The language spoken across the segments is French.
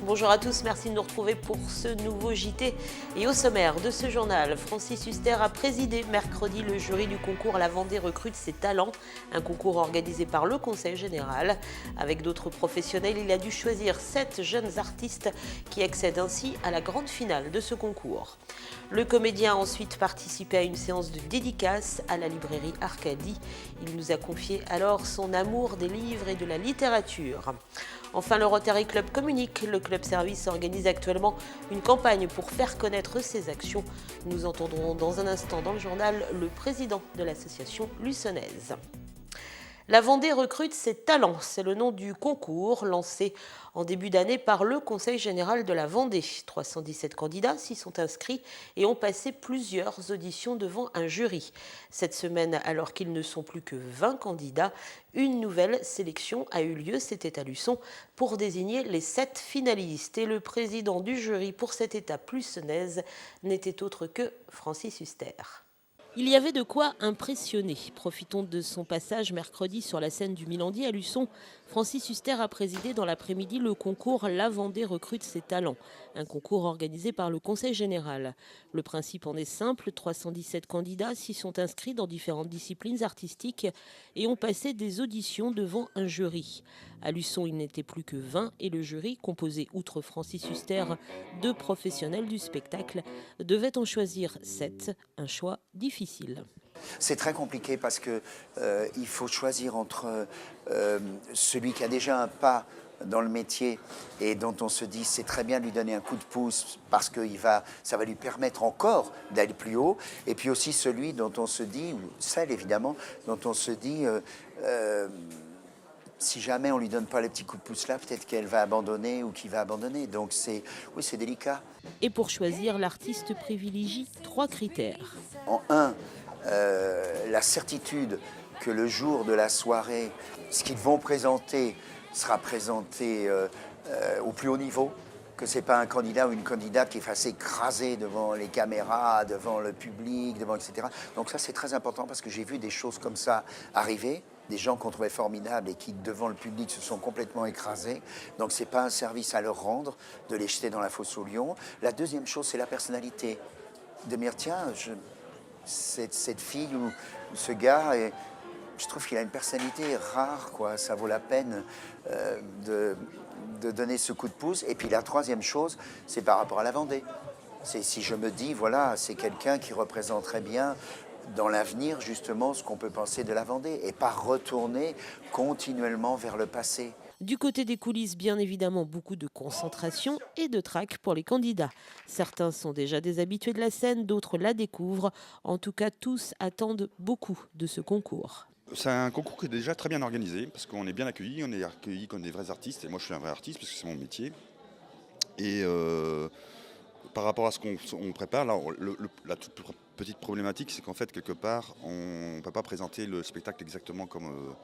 Bonjour à tous, merci de nous retrouver pour ce nouveau JT. Et au sommaire de ce journal, Francis Huster a présidé mercredi le jury du concours La Vendée recrute ses talents, un concours organisé par le Conseil général. Avec d'autres professionnels, il a dû choisir 7 jeunes artistes qui accèdent ainsi à la grande finale de ce concours. Le comédien a ensuite participé à une séance de dédicace à la librairie Arcadie. Il nous a confié alors son amour des livres et de la littérature. Enfin, le Rotary Club communique. Le club service organise actuellement une campagne pour faire connaître ses actions. Nous entendrons dans un instant dans le journal le président de l'association luçonnaise. La Vendée recrute ses talents, c'est le nom du concours lancé en début d'année par le Conseil général de la Vendée. 317 candidats s'y sont inscrits et ont passé plusieurs auditions devant un jury. Cette semaine, alors qu'ils ne sont plus que 20 candidats, une nouvelle sélection a eu lieu, c'était à Luçon, pour désigner les 7 finalistes. Et le président du jury pour cette étape luçonnaise n'était autre que Francis Huster. Il y avait de quoi impressionner. Profitons de son passage mercredi sur la scène du Milandi à Luçon. Francis Huster a présidé dans l'après-midi le concours La Vendée recrute ses talents, un concours organisé par le Conseil général. Le principe en est simple, 317 candidats s'y sont inscrits dans différentes disciplines artistiques et ont passé des auditions devant un jury. À Luçon, il n'était plus que 20 et le jury, composé outre Francis Huster de professionnels du spectacle, devait en choisir 7, un choix difficile. C'est très compliqué parce que il faut choisir entre celui qui a déjà un pas dans le métier et dont on se dit c'est très bien de lui donner un coup de pouce parce que ça va lui permettre encore d'aller plus haut, et puis aussi celui dont on se dit, ou celle évidemment, dont on se dit si jamais on ne lui donne pas le petit coup de pouce là, peut-être qu'elle va abandonner ou qu'il va abandonner. Donc c'est délicat. Et pour choisir, l'artiste privilégie 3 critères. En un, la certitude que le jour de la soirée, ce qu'ils vont présenter sera présenté au plus haut niveau, que ce n'est pas un candidat ou une candidate qui va s'écraser devant les caméras, devant le public, etc. Donc ça, c'est très important parce que j'ai vu des choses comme ça arriver, des gens qu'on trouvait formidables et qui, devant le public, se sont complètement écrasés. Donc ce n'est pas un service à leur rendre de les jeter dans la fosse aux lions. La deuxième chose, c'est la personnalité. De me dire, tiens, cette fille ou ce gars, je trouve qu'il a une personnalité rare, quoi. Ça vaut la peine de donner ce coup de pouce. Et puis la troisième chose, c'est par rapport à la Vendée. C'est si je me dis, voilà, c'est quelqu'un qui représenterait bien dans l'avenir, justement, ce qu'on peut penser de la Vendée, et pas retourner continuellement vers le passé. Du côté des coulisses, bien évidemment, beaucoup de concentration et de trac pour les candidats. Certains sont déjà des habitués de la scène, d'autres la découvrent. En tout cas, tous attendent beaucoup de ce concours. C'est un concours qui est déjà très bien organisé, parce qu'on est bien accueillis, on est accueillis comme des vrais artistes, et moi je suis un vrai artiste, parce que c'est mon métier. Et par rapport à ce qu'on prépare, là, la toute petite problématique, c'est qu'en fait, quelque part, on ne peut pas présenter le spectacle exactement comme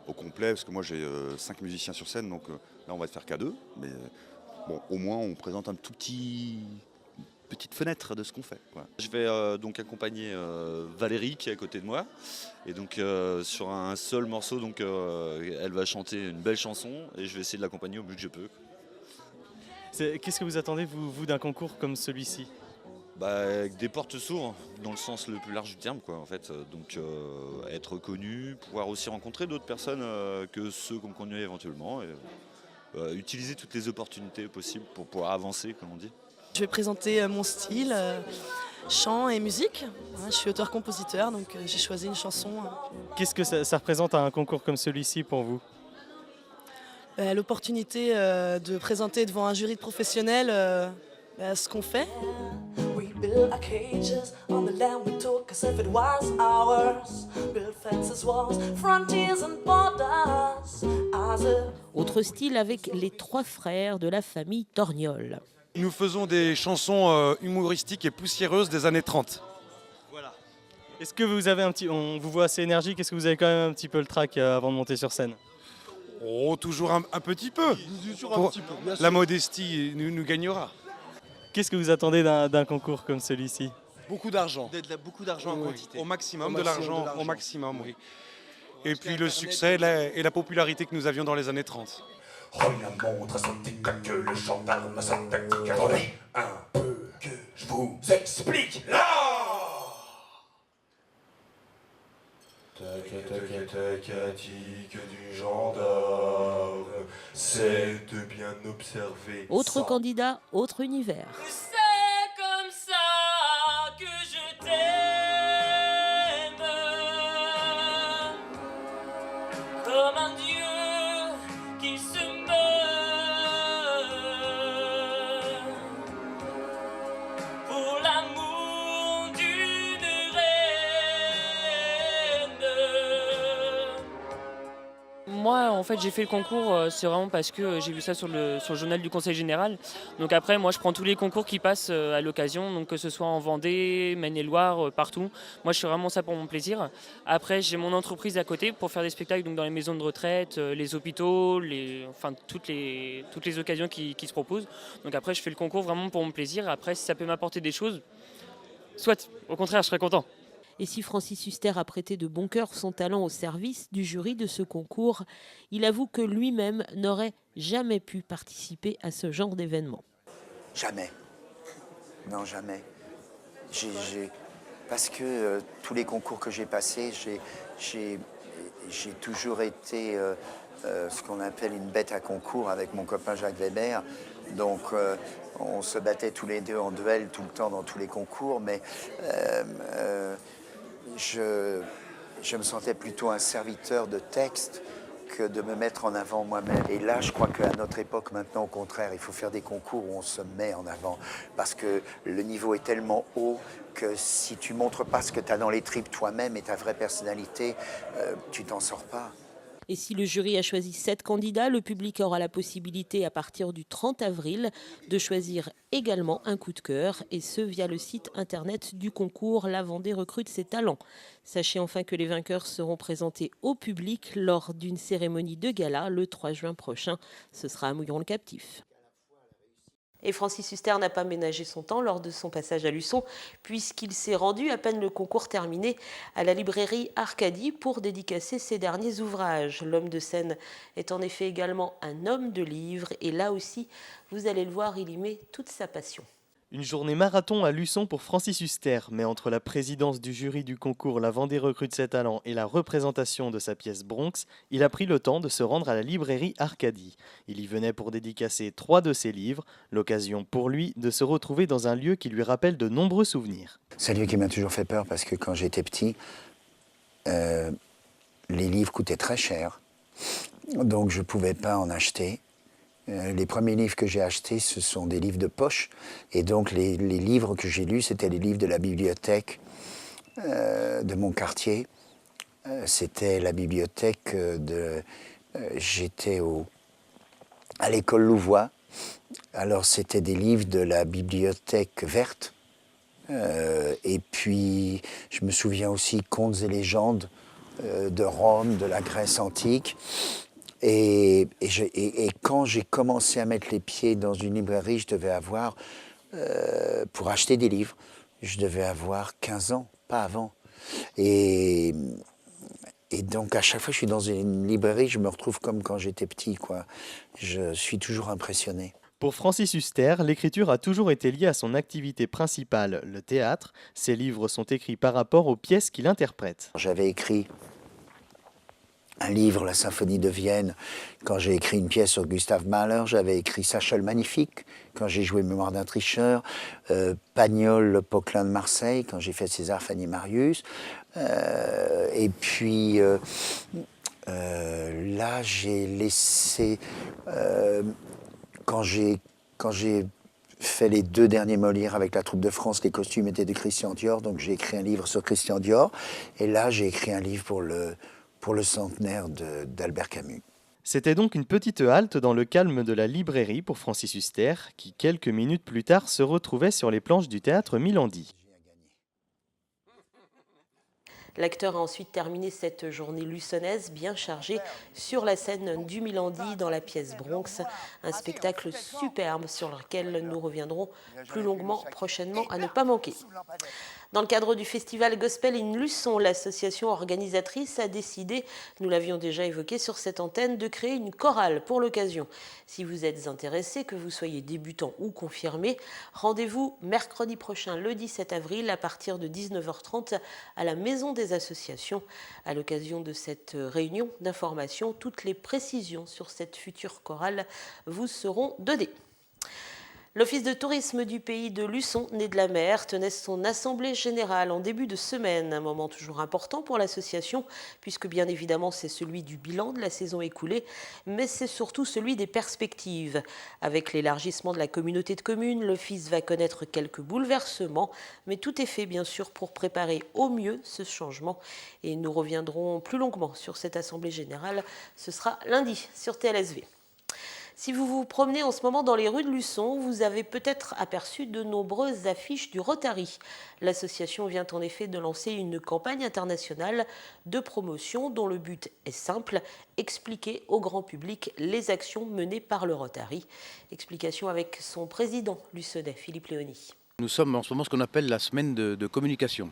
au complet, parce que moi j'ai 5 musiciens sur scène, donc là on va faire qu'à 2, mais bon, au moins on présente un tout petite fenêtre de ce qu'on fait, quoi. Je vais donc accompagner Valérie qui est à côté de moi, et donc sur un seul morceau, donc elle va chanter une belle chanson et je vais essayer de l'accompagner au mieux que je peux. Qu'est-ce que vous attendez vous d'un concours comme celui-ci ? Avec des portes s'ouvrent dans le sens le plus large du terme, quoi, en fait. Donc être connu, pouvoir aussi rencontrer d'autres personnes que ceux qu'on connaît éventuellement, et utiliser toutes les opportunités possibles pour pouvoir avancer, comme on dit. Je vais présenter mon style, chant et musique. Je suis auteur-compositeur, donc j'ai choisi une chanson. Qu'est-ce que ça représente un concours comme celui-ci pour vous ? L'opportunité de présenter devant un jury de professionnels ce qu'on fait. Build our cages on the land we took as if it was ours. Build fences, walls, frontiers and borders. Autre style avec les 3 frères de la famille Torgnol. Nous faisons des chansons humoristiques et poussiéreuses des années 30. Voilà. Est-ce que vous avez on vous voit assez énergique, est-ce que vous avez quand même un petit peu le trac avant de monter sur scène ? Oh, toujours un petit peu. La modestie nous gagnera. Qu'est-ce que vous attendez d'un concours comme celui-ci ? Beaucoup d'argent. Beaucoup d'argent en Oui, quantité. au maximum Au de maximum l'argent, de l'argent. au maximum, oui. Et Acheter puis le Internet, succès et la popularité que nous avions dans les années 30. Oh la montre à son tic-tac, le gendarme à sa tactique. Attendez un peu que je vous explique là. Tac-tac-tac-tac-tic du gendarme, c'est de bien observer. Autre sans candidat, autre univers. C'est comme ça que je t'aime, comme un dieu qui se meurt pour l'amour d'une reine. Moi, en fait, j'ai fait le concours, c'est vraiment parce que j'ai vu ça sur le journal du Conseil général. Donc après, moi, je prends tous les concours qui passent à l'occasion, donc que ce soit en Vendée, Maine-et-Loire, partout. Moi, je fais vraiment ça pour mon plaisir. Après, j'ai mon entreprise à côté pour faire des spectacles donc dans les maisons de retraite, les hôpitaux, enfin toutes les occasions qui se proposent. Donc après, je fais le concours vraiment pour mon plaisir. Après, si ça peut m'apporter des choses, soit. Au contraire, je serais content. Et si Francis Huster a prêté de bon cœur son talent au service du jury de ce concours, il avoue que lui-même n'aurait jamais pu participer à ce genre d'événement. Jamais. Non, jamais. Parce que tous les concours que j'ai passés, j'ai toujours été ce qu'on appelle une bête à concours avec mon copain Jacques Weber. Donc on se battait tous les deux en duel tout le temps dans tous les concours, mais je me sentais plutôt un serviteur de texte que de me mettre en avant moi-même. Et là, je crois qu'à notre époque, maintenant, au contraire, il faut faire des concours où on se met en avant. Parce que le niveau est tellement haut que si tu montres pas ce que tu as dans les tripes toi-même et ta vraie personnalité, tu t'en sors pas. Et si le jury a choisi 7 candidats, le public aura la possibilité à partir du 30 avril de choisir également un coup de cœur, et ce via le site internet du concours La Vendée recrute ses talents. Sachez enfin que les vainqueurs seront présentés au public lors d'une cérémonie de gala le 3 juin prochain. Ce sera à Mouillon-le-Captif. Et Francis Huster n'a pas ménagé son temps lors de son passage à Luçon, puisqu'il s'est rendu, à peine le concours terminé, à la librairie Arcadie pour dédicacer ses derniers ouvrages. L'homme de scène est en effet également un homme de livres, et là aussi, vous allez le voir, il y met toute sa passion. Une journée marathon à Luçon pour Francis Huster, mais entre la présidence du jury du concours La Vendée recrute ses talents et la représentation de sa pièce Bronx, il a pris le temps de se rendre à la librairie Arcadie. Il y venait pour dédicacer 3 de ses livres, l'occasion pour lui de se retrouver dans un lieu qui lui rappelle de nombreux souvenirs. C'est un lieu qui m'a toujours fait peur parce que quand j'étais petit, les livres coûtaient très cher, donc je ne pouvais pas en acheter. Les premiers livres que j'ai achetés, ce sont des livres de poche. Et donc, les livres que j'ai lus, c'était les livres de la bibliothèque de mon quartier. C'était la bibliothèque j'étais à l'école Louvois. Alors, c'était des livres de la bibliothèque verte. Et puis, je me souviens aussi Contes et légendes de Rome, de la Grèce antique. Et quand j'ai commencé à mettre les pieds dans une librairie, je devais avoir, pour acheter des livres, je devais avoir 15 ans, pas avant. Et donc à chaque fois que je suis dans une librairie, je me retrouve comme quand j'étais petit, quoi. Je suis toujours impressionné. Pour Francis Huster, l'écriture a toujours été liée à son activité principale, le théâtre. Ses livres sont écrits par rapport aux pièces qu'il interprète. J'avais écrit un livre, La Symphonie de Vienne, quand j'ai écrit une pièce sur Gustave Mahler. J'avais écrit Sachol Magnifique, quand j'ai joué Mémoire d'un tricheur. Pagnol, Le Poquelin de Marseille, quand j'ai fait César, Fanny Marius. Et puis là, j'ai laissé... quand j'ai fait les 2 derniers Molières avec la troupe de France, les costumes étaient de Christian Dior, donc j'ai écrit un livre sur Christian Dior. Et là, j'ai écrit un livre pour le centenaire d'Albert Camus. C'était donc une petite halte dans le calme de la librairie pour Francis Huster, qui quelques minutes plus tard se retrouvait sur les planches du théâtre Milandi. L'acteur a ensuite terminé cette journée luçonnaise bien chargée sur la scène du Milandi dans la pièce Bronx, un spectacle superbe sur lequel nous reviendrons plus longuement prochainement à ne pas manquer. Dans le cadre du festival Gospel in Luçon, l'association organisatrice a décidé, nous l'avions déjà évoqué sur cette antenne, de créer une chorale pour l'occasion. Si vous êtes intéressé, que vous soyez débutant ou confirmé, rendez-vous mercredi prochain, le 17 avril, à partir de 19h30 à la Maison des Associations. À l'occasion de cette réunion d'information, toutes les précisions sur cette future chorale vous seront données. L'Office de tourisme du pays de Luçon, né de la mer, tenait son assemblée générale en début de semaine. Un moment toujours important pour l'association, puisque bien évidemment c'est celui du bilan de la saison écoulée, mais c'est surtout celui des perspectives. Avec l'élargissement de la communauté de communes, l'Office va connaître quelques bouleversements, mais tout est fait bien sûr pour préparer au mieux ce changement. Et nous reviendrons plus longuement sur cette assemblée générale. Ce sera lundi sur TLSV. Si vous vous promenez en ce moment dans les rues de Luçon, vous avez peut-être aperçu de nombreuses affiches du Rotary. L'association vient en effet de lancer une campagne internationale de promotion dont le but est simple, expliquer au grand public les actions menées par le Rotary. Explication avec son président luçonnais, Philippe Léoni. Nous sommes en ce moment ce qu'on appelle la semaine de communication.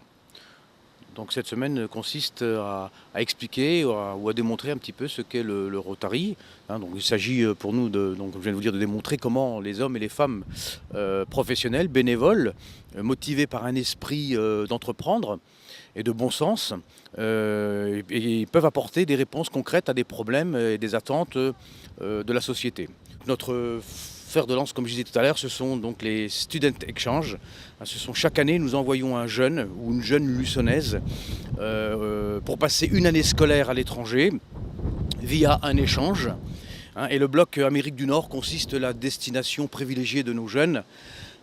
Donc cette semaine consiste à expliquer ou à démontrer un petit peu ce qu'est le Rotary. Donc il s'agit pour nous, donc, je viens de vous dire, de démontrer comment les hommes et les femmes professionnels, bénévoles, motivés par un esprit d'entreprendre et de bon sens, et peuvent apporter des réponses concrètes à des problèmes et des attentes de la société. Notre fer de lance, comme je disais tout à l'heure, ce sont donc les Student Exchange. Ce sont chaque année, nous envoyons un jeune ou une jeune luçonnaise pour passer une année scolaire à l'étranger via un échange. Et le bloc Amérique du Nord consiste la destination privilégiée de nos jeunes,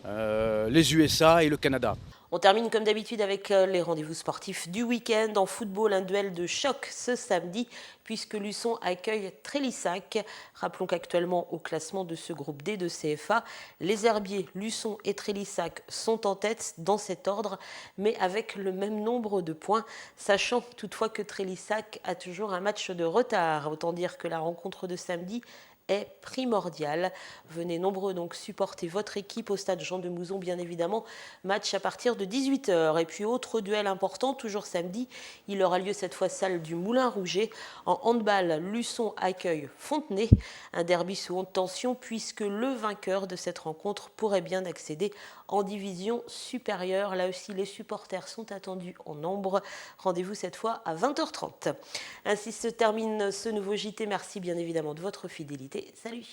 les USA et le Canada. On termine comme d'habitude avec les rendez-vous sportifs du week-end. En football, un duel de choc ce samedi puisque Luçon accueille Trélissac. Rappelons qu'actuellement au classement de ce groupe D de CFA, les Herbiers, Luçon et Trélissac sont en tête dans cet ordre, mais avec le même nombre de points, sachant toutefois que Trélissac a toujours un match de retard. Autant dire que la rencontre de samedi est primordial. Venez nombreux donc supporter votre équipe au stade Jean de Mouzon, bien évidemment. Match à partir de 18h. Et puis autre duel important, toujours samedi, il aura lieu cette fois salle du Moulin Rouget. En handball, Luçon accueille Fontenay. Un derby sous haute tension puisque le vainqueur de cette rencontre pourrait bien accéder en division supérieure. Là aussi, les supporters sont attendus en nombre. Rendez-vous cette fois à 20h30. Ainsi se termine ce nouveau JT. Merci bien évidemment de votre fidélité. Salut!